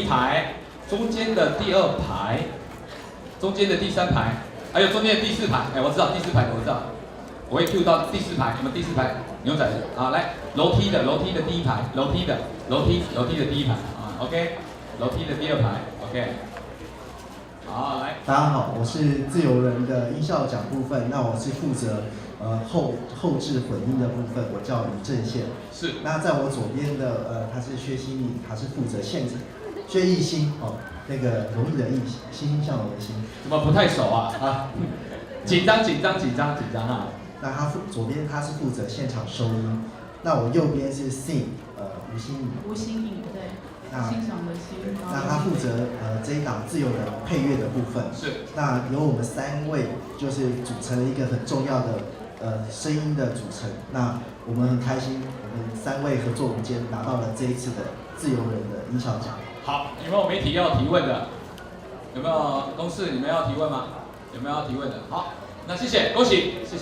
一排，中间的第2排，中间的第3排，还有中间的第4排。哎，我知道第4排的，我知道。我会 Q 到第4排，有没有第4排牛仔的？啊，来，楼梯的第1排，楼梯的第1排啊 ，OK， 楼梯的第2排 ，OK。好，来。大家好，我是自由人的音效奖部分，那我是负责后置混音的部分，我叫李正宪。是。那在我左边的他是薛欣怡，他是负责现场。薛艺兴哦，那个容易的易，欣欣向荣的欣。怎么不太熟啊？啊，紧张啊！那左边他是负责现场收音，那我右边是 sing， 吴欣颖。吴欣颖，对。欣赏的欣。那他负责这一档自由人配乐的部分。是。那由我们3位就是组成了一个很重要的声音的组成。那我们很开心，我们3位合作无间拿到了这一次的自由人的音效奖。好，有没有媒体要提问的？有没有公司你们要提问吗？有没有要提问的？好，那谢谢，恭喜，谢谢。